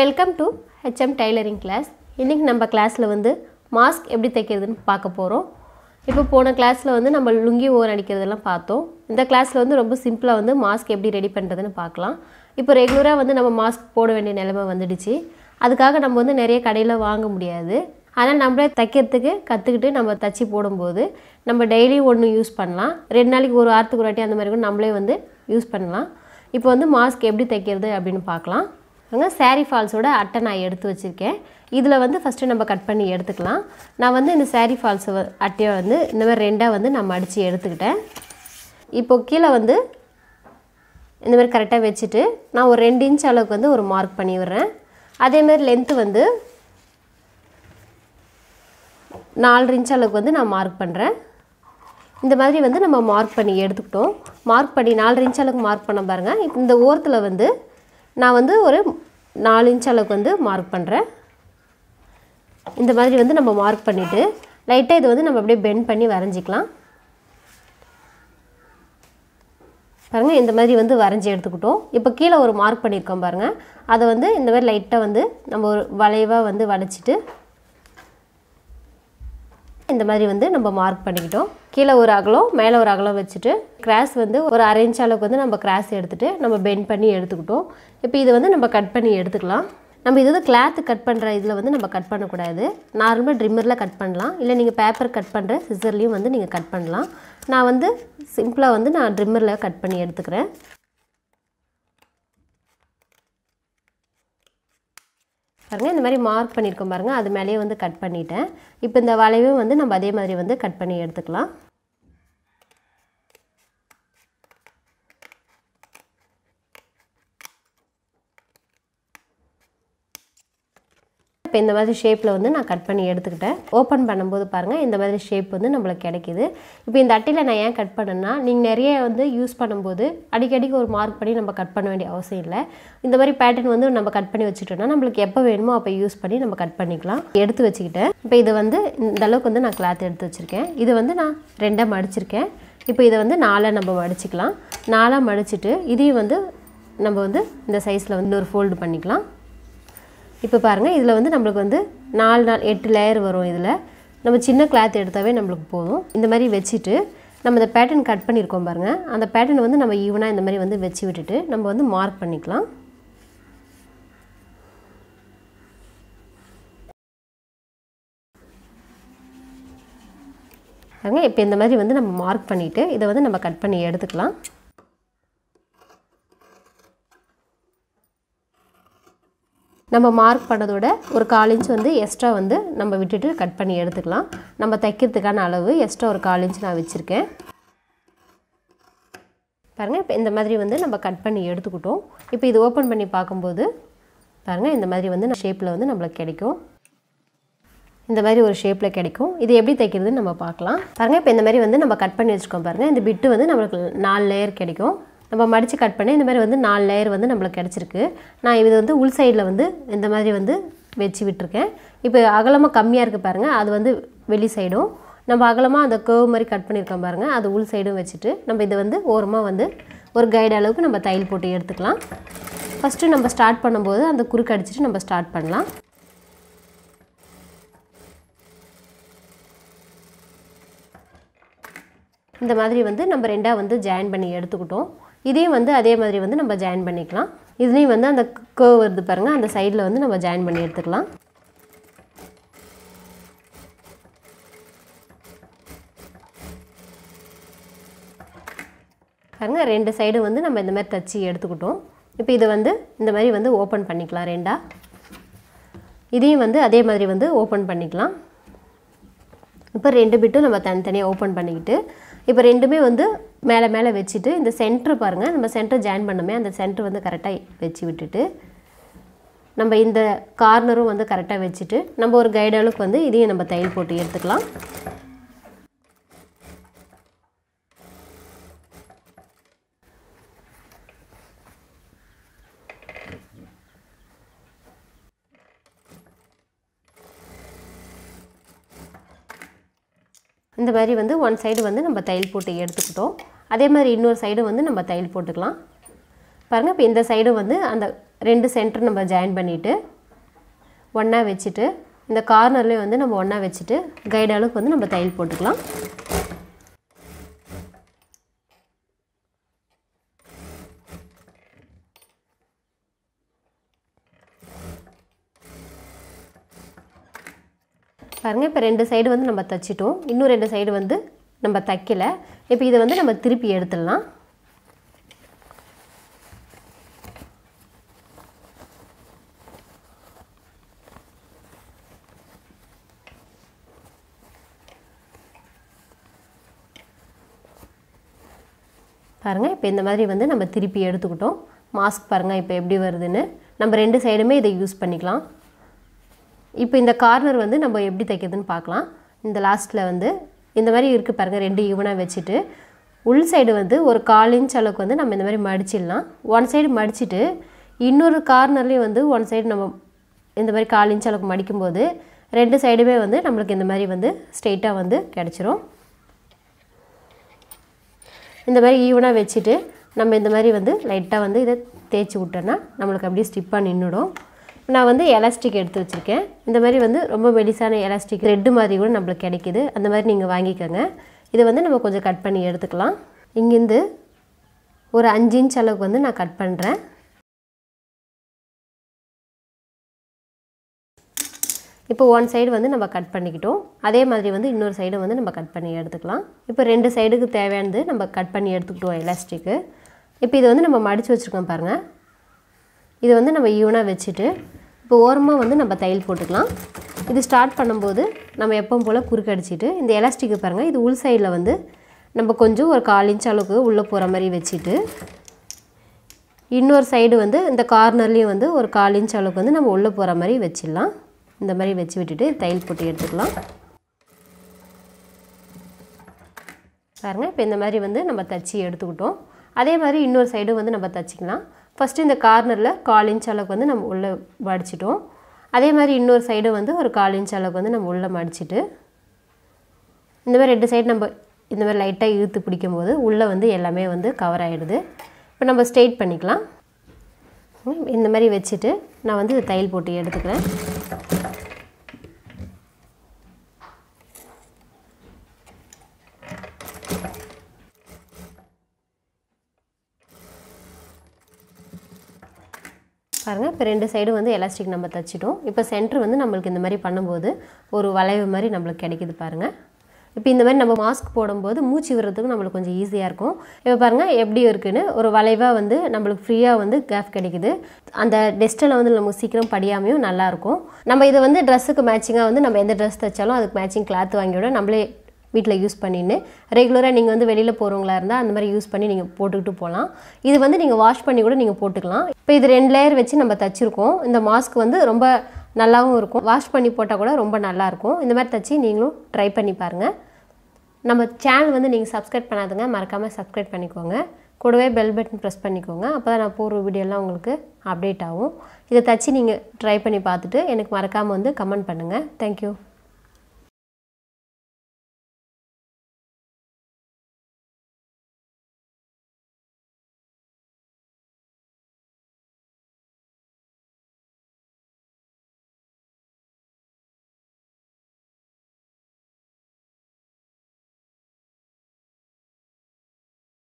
Welcome to HM Tailoring Class. இன்னைக்கு நம்ம கிளாஸ்ல வந்து மாஸ்க் எப்படி தைக்கிறதுன்னு பார்க்க போறோம். இப்போ போன கிளாஸ்ல வந்து நம்ம லுங்கி ஓரம் அடிக்கிறதெல்லாம் பார்த்தோம். இந்த கிளாஸ்ல வந்து ரொம்ப சிம்பிளா வந்து மாஸ்க் எப்படி ரெடி பண்றதுன்னு பார்க்கலாம். இப்போ ரெகுலரா வந்து நம்ம மாஸ்க் போட வேண்டிய நிலைமை வந்துடுச்சு. அதுக்காக நம்ம வந்து நிறைய கடையில வாங்க முடியாது. ஆனா நம்மளே தைக்கிறதுக்கு கத்துக்கிட்டு நம்ம தச்சி போடும்போது நம்ம டெய்லி ஒன்னு யூஸ் பண்ணலாம். 2 நாளைக்கு ஒரு வாரத்துக்கு ஒரு வாட்டி அந்த மாதிரி கூட நம்மளே வந்து யூஸ் பண்ணலாம். இப்போ வந்து மாஸ்க் எப்படி தைக்கிறது அப்படினு பார்க்கலாம். அங்க saree falls ஓட அட்டை நான் எடுத்து வச்சிருக்கேன். இதுல வந்து ஃபர்ஸ்ட் நம்ம கட் பண்ணி எடுத்துக்கலாம். நான் வந்து இந்த saree falls அட்டையை வந்து இந்த மாதிரி ரெண்டா வந்து நான் மடிச்சி எடுத்துக்கிட்டேன். இப்போ கீழ வந்து இந்த மாதிரி கரெக்ட்டா வெச்சிட்டு நான் ஒரு 2 இன்ச் அளவுக்கு வந்து ஒரு மார்க் பண்ணி விடுறேன். அதே மாதிரி லெந்த் வந்து 4 இன்ச் அளவுக்கு வந்து நான் மார்க் பண்றேன். இந்த மாதிரி வந்து நம்ம மார்க் பண்ணி எடுத்துக்கிட்டோம். மார்க் பண்ணி 4 இன்ச் அளவுக்கு மார்க் பண்ண பாருங்க. இந்த ஓரத்துல வந்து நான் வந்து ஒரு 4 இன்ச் அளவுக்கு வந்து மார்க் பண்றேன். இந்த மாதிரி வந்து நம்ம மார்க் பண்ணிட்டு லைட்டா இது வந்து நம்ம அப்படியே பெண்ட் பண்ணி வரைஞ்சிக்கலாம். பாருங்க இந்த மாதிரி வந்து வரைஞ்சி எடுத்துக்கிட்டோம். இப்போ கீழ ஒரு மார்க் பண்ணிருக்கோம் பாருங்க. அத வந்து இந்த மாதிரி லைட்டா வந்து நம்ம ஒரு வளைவா வந்து வளைச்சிட்டு இந்த மாதிரி வந்து நம்ம மார்க் பண்ணிக்கிட்டோம். கீழ ஒரு அகலம் மேலே ஒரு அகலம் வச்சிட்டு கிராஸ் வந்து ஒரு 1/2 இன்ச் அளவுக்கு வந்து நம்ம கிராஸ் எடுத்துட்டு நம்ம பெண்ட் பண்ணி எடுத்துக்கிட்டோம். இப்போ இது வந்து நம்ம கட் பண்ணி எடுத்துக்கலாம். நம்ம இது வந்து கிளாத் கட் பண்ற இதுல வந்து நம்ம கட் பண்ண கூடாது. நார்மலா ட்ரிம்மர்ல கட் பண்ணலாம். இல்ல நீங்க பேப்பர் கட் பண்ற சிசர்லயும் வந்து நீங்க கட் பண்ணலாம். நான் வந்து சிம்பிளா வந்து நான் ட்ரிம்மர்ல கட் பண்ணி எடுத்துக்கிறேன். பாருங்க இந்த மாதிரி மார்க் பண்ணிருக்கோம் பாருங்க. அது மேலயே வந்து கட் பண்ணிட்டேன். இப்போ இந்த வளைவையும் வந்து நம்ம அதே மாதிரி வந்து கட் பண்ணி எடுத்துக்கலாம். இப்போ இந்த மாதிரி ஷேப்ல வந்து நான் கட் பண்ணி எடுத்துக்கிட்டேன். ஓபன் பண்ணும்போது பாருங்க இந்த மாதிரி ஷேப் வந்து நமக்கு கிடைக்குது. இப்போ இந்த அட்டையில நான் ஏன் கட் பண்ணேன்னா நீங்க நிறைய வந்து யூஸ் பண்ணும்போது அடிக்கடி ஒரு மார்க் பண்ணி நம்ம கட் பண்ண வேண்டிய அவசியம் இல்ல. இந்த மாதிரி பேட்டர்ன் வந்து நம்ம கட் பண்ணி வச்சிட்டோம்னா நமக்கு எப்ப வேணுமோ அப்ப யூஸ் பண்ணி நம்ம கட் பண்ணிக்கலாம். எடுத்து வச்சிட்டேன். இப்போ இது வந்து இந்த அளவுக்கு வந்து நான் கிளாத் எடுத்து வச்சிருக்கேன். இது வந்து நான் ரெண்டா மடிச்சிருக்கேன். இப்போ இத வந்து நாலா நம்ம மடிச்சிக்கலாம். நாலா மடிச்சிட்டு இதையும் வந்து நம்ம வந்து இந்த சைஸ்ல வந்து ஒரு ஃபோல்ட் பண்ணிக்கலாம். இப்போ பாருங்க இதுல வந்து நமக்கு வந்து 8 லேயர் வரும். இதுல நம்ம சின்ன கிளாத் எடுத்தாவே நமக்கு போதும். இந்த மாதிரி வெச்சிட்டு நம்ம இந்த பேட்டர்ன் கட் பண்ணிருக்கோம் பாருங்க. அந்த பேட்டர்ன் வந்து நம்ம ஈவனா இந்த மாதிரி வந்து வெச்சி விட்டுட்டு நம்ம வந்து மார்க் பண்ணிக்கலாம். பாருங்க இப்போ இந்த மாதிரி வந்து நம்ம மார்க் பண்ணிட்டு இத வந்து நம்ம கட் பண்ணி எடுத்துக்கலாம். நம்ம மார்க் பண்ணதோட ஒரு 1/4 இன்ச் வந்து எக்ஸ்ட்ரா வந்து நம்ம விட்டுட்டு கட் பண்ணி எடுத்துக்கலாம். நம்ம தைக்கிறதுக்கான அளவு எக்ஸ்ட்ரா ஒரு 1/4 இன்ச் நான் வச்சிருக்கேன். பாருங்க இப்போ இந்த மாதிரி வந்து நம்ம கட் பண்ணி எடுத்துக்கிட்டோம். இப்போ இது ஓபன் பண்ணி பாக்கும்போது பாருங்க இந்த மாதிரி வந்து ஷேப்ல வந்து நமக்கு கிடைக்கும். இந்த மாதிரி ஒரு ஷேப்ல கிடைக்கும். இது எப்படி தைக்கிறதுன்னு நம்ம பார்க்கலாம். பாருங்க இப்போ இந்த மாதிரி வந்து நம்ம கட் பண்ணி வச்சிருக்கோம் பாருங்க. இந்த பிட் வந்து நமக்கு 4 லேயர் கிடைக்கும். நம்ம மடிச்சு கட் பண்ணி இந்த மாதிரி வந்து 4 லேயர் வந்து நமக்கு கிடைச்சிருக்கு. நான் இது வந்து உள் சைடுல வந்து இந்த மாதிரி வந்து வெச்சி விட்டுருக்கேன். இப்போ அகலமா கம்மியா இருக்கு பாருங்க. அது வந்து வெளி சைடும் நம்ம அகலமா அந்த கர்வ் மாதிரி கட் பண்ணிருக்கோம் பாருங்க. அது உள் சைடும் வெச்சிட்டு நம்ம இது வந்து ஓரமா வந்து ஒரு கைடு அளவுக்கு நம்ம தையல் போட்டு எடுத்துக்கலாம். ஃபர்ஸ்ட் நம்ம ஸ்டார்ட் பண்ணும்போது அந்த குறுக்கு அடிச்சிட்டு நம்ம ஸ்டார்ட் பண்ணலாம். இந்த மாதிரி வந்து நம்ம ரெண்டா வந்து ஜாயின் பண்ணி எடுத்துக்கிட்டோம். இதையும் வந்து அதே மாதிரி வந்து நம்ம ஜாயின் பண்ணிக்கலாம். இதுலயும் வந்து அந்த கர்வ் வருது பாருங்க. அந்த சைடுல வந்து நம்ம ஜாயின் பண்ணி எடுத்துக்கலாம். பாருங்க ரெண்டு சைடு வந்து நம்ம இந்த மாதிரி தச்சி எடுத்துக்கிட்டோம். இப்போ இது வந்து இந்த மாதிரி வந்து ஓபன் பண்ணிக்கலாம் ரெண்டா. இதையும் வந்து அதே மாதிரி வந்து ஓபன் பண்ணிக்கலாம். இப்போ ரெண்டு பிட்டும் நம்ம தனித்தனியா ஓபன் பண்ணிக்கிட்டு இப்போ ரெண்டுமே வந்து மேலே மேலே வெச்சிட்டு இந்த சென்டர் பாருங்க. நம்ம சென்டர் ஜாயின் பண்ணோமே அந்த சென்டர் வந்து கரெக்ட்டா வெச்சி விட்டுட்டு நம்ம இந்த கார்னரும் வந்து கரெக்ட்டா வெச்சிட்டு நம்ம ஒரு கைடு அளவுக்கு வந்து இதையும் நம்ம தையல் போட்டு எடுத்துக்கலாம். இந்த மாதிரி வந்து one side வந்து நம்ம தையல் போட்டு எடுத்துக்கிட்டோம். அதே மாதிரி இன்னொரு சைடு வந்து நம்ம தையல் போட்டுக்கலாம். பாருங்க இப்போ இந்த சைடு வந்து அந்த ரெண்டு சென்டர் நம்ம ஜாயின் பண்ணிட்டு ஒன்றா வச்சுட்டு இந்த கார்னர்லேயும் வந்து நம்ம ஒன்றா வச்சுட்டு கைடு அளவுக்கு வந்து நம்ம தையல் போட்டுக்கலாம். பாருங்கள், இப்போ 2 சைடு வந்து நம்ம தைச்சிட்டோம். இன்னும் 2 சைடு வந்து நம்ம தைக்கலை. இப்போ இதை வந்து நம்ம திருப்பி எடுத்துடலாம். பாருங்கள், இப்போ இந்த மாதிரி வந்து நம்ம திருப்பி எடுத்துக்கிட்டோம். மாஸ்க் பாருங்கள் இப்போ எப்படி வருதுன்னு. நம்ம 2 சைடுமே இதை யூஸ் பண்ணிக்கலாம். இப்போ இந்த கார்னர் வந்து நம்ம எப்படி தைக்கிறதுன்னு பார்க்கலாம். இந்த லாஸ்ட்டில் வந்து இந்த மாதிரி இருக்குது பாருங்கள், 2 ஈவனாக வச்சுட்டு உள் சைடு வந்து ஒரு 1/4 இன்ச் அளவுக்கு வந்து நம்ம இந்த மாதிரி மடிச்சிடலாம். ஒன் சைடு மடிச்சுட்டு இன்னொரு கார்னர்லேயும் வந்து ஒன் சைடு நம்ம இந்த மாதிரி 1/4 இன்ச் அளவுக்கு மடிக்கும்போது 2 சைடுமே வந்து நம்மளுக்கு இந்த மாதிரி வந்து ஸ்ட்ரெயிட்டாக வந்து கிடச்சிரும். இந்த மாதிரி ஈவனாக வச்சுட்டு நம்ம இந்த மாதிரி வந்து லைட்டாக வந்து இதை தேய்ச்சி விட்டோன்னா நம்மளுக்கு அப்படியே ஸ்டிப்பாக நின்றுடும். நான் வந்து எலாஸ்டிக் எடுத்து வச்சுருக்கேன். இந்த மாதிரி வந்து ரொம்ப மெலிசான எலாஸ்டிக் ரெட்டு மாதிரி கூட நம்மளுக்கு கிடைக்கிது. அந்த மாதிரி நீங்கள் வாங்கிக்கோங்க. இதை வந்து நம்ம கொஞ்சம் கட் பண்ணி எடுத்துக்கலாம். இங்கேருந்து ஒரு 5 இன்ச் அளவுக்கு வந்து நான் கட் பண்ணுறேன். இப்போ ஒன் சைடு வந்து நம்ம கட் பண்ணிக்கிட்டோம். அதே மாதிரி வந்து இன்னொரு சைடு வந்து நம்ம கட் பண்ணி எடுத்துக்கலாம். இப்போ 2 சைடுக்கு தேவையானது நம்ம கட் பண்ணி எடுத்துக்கிட்டோம் எலாஸ்டிக்கு. இப்போ இது வந்து நம்ம மடித்து வச்சுருக்கோம் பாருங்கள். இது வந்து நம்ம ஈவனாக வச்சுட்டு இப்போ ஓரமாக வந்து நம்ம தையல் போட்டுக்கலாம். இது ஸ்டார்ட் பண்ணும்போது நம்ம எப்பவும் போல் குறுக்கு அடிச்சுட்டு இந்த எலாஸ்டிக்கு பாருங்கள், இது உள் சைடில் வந்து நம்ம கொஞ்சம் ஒரு 1/4 இன்ச் அளவுக்கு உள்ளே போகிற மாதிரி வச்சுட்டு இன்னொரு சைடு வந்து இந்த கார்னர்லேயும் வந்து ஒரு 1/4 இன்ச் அளவுக்கு வந்து நம்ம உள்ளே போகிற மாதிரி வச்சிடலாம். இந்த மாதிரி வச்சு விட்டுட்டு தையல் போட்டு எடுத்துக்கலாம். பாருங்கள், இப்போ இந்த மாதிரி வந்து நம்ம தச்சு எடுத்துக்கிட்டோம். அதே மாதிரி இன்னொரு சைடும் வந்து நம்ம தச்சிக்கலாம். ஃபஸ்ட்டு இந்த கார்னரில் 1/4 இன்ச் அளவுக்கு வந்து நம்ம உள்ளே மடிச்சிட்டோம். அதே மாதிரி இன்னொரு சைடு வந்து ஒரு 1/4 இன்ச் அளவுக்கு வந்து நம்ம உள்ளே மடிச்சிட்டு இந்த மாதிரி 2 சைடு நம்ம இந்த மாதிரி லைட்டாக இழுத்து பிடிக்கும்போது உள்ளே வந்து எல்லாமே வந்து கவர் ஆகிடுது. இப்போ நம்ம ஸ்ட்ரெயிட் பண்ணிக்கலாம். இந்த மாதிரி வச்சுட்டு நான் வந்து தையல் போட்டு எடுத்துக்கிறேன். பாருங்கள், இப்போ 2 சைடு வந்து எலாஸ்டிக் நம்ம தைச்சிட்டோம். இப்போ சென்டர் வந்து நம்மளுக்கு இந்த மாதிரி பண்ணும்போது ஒரு வளைவு மாதிரி நம்மளுக்கு கிடைக்கிது பாருங்கள். இப்போ இந்த மாதிரி நம்ம மாஸ்க் போடும்போது மூச்சு விடுறதுக்கு நம்மளுக்கு கொஞ்சம் ஈஸியாக இருக்கும். இப்போ பாருங்கள் எப்படி இருக்குன்னு ஒரு வளைவாக வந்து நம்மளுக்கு ஃப்ரீயாக வந்து கேப் கிடைக்குது. அந்த டெஸ்ட்டில் வந்து நம்ம சீக்கிரம் படியாமையும் நல்லாயிருக்கும். நம்ம இதை வந்து ட்ரெஸ்ஸுக்கு மேட்சிங்காக வந்து நம்ம எந்த ட்ரெஸ் தைச்சாலும் அதுக்கு மேட்சிங் கிளாத் வாங்கிவிட நம்மளே வீட்டில் யூஸ் பண்ணின்னு ரெகுலராக நீங்கள் வந்து வெளியில் போகிறவங்களா இருந்தால் அந்த மாதிரி யூஸ் பண்ணி நீங்கள் போட்டுக்கிட்டு போகலாம். இது வந்து நீங்கள் வாஷ் பண்ணி கூட நீங்கள் போட்டுக்கலாம். இப்போ இது 2 லேயர் வச்சு நம்ம தைச்சிருக்கோம். இந்த மாஸ்க் வந்து ரொம்ப நல்லாவும் இருக்கும். வாஷ் பண்ணி போட்டால் கூட ரொம்ப நல்லாயிருக்கும். இந்த மாதிரி தைச்சி நீங்களும் ட்ரை பண்ணி பாருங்கள். நம்ம சேனல் வந்து நீங்கள் சப்ஸ்கிரைப் பண்ணாதுங்க, மறக்காமல் சப்ஸ்கிரைப் பண்ணிக்கோங்க. கூடவே பெல் பட்டன் ப்ரெஸ் பண்ணிக்கோங்க. அப்போ தான் நான் போகிற வீடியோலாம் உங்களுக்கு அப்டேட் ஆகும். இதை தைச்சி நீங்கள் ட்ரை பண்ணி பார்த்துட்டு எனக்கு மறக்காமல் வந்து கமெண்ட் பண்ணுங்கள். தேங்க்யூ.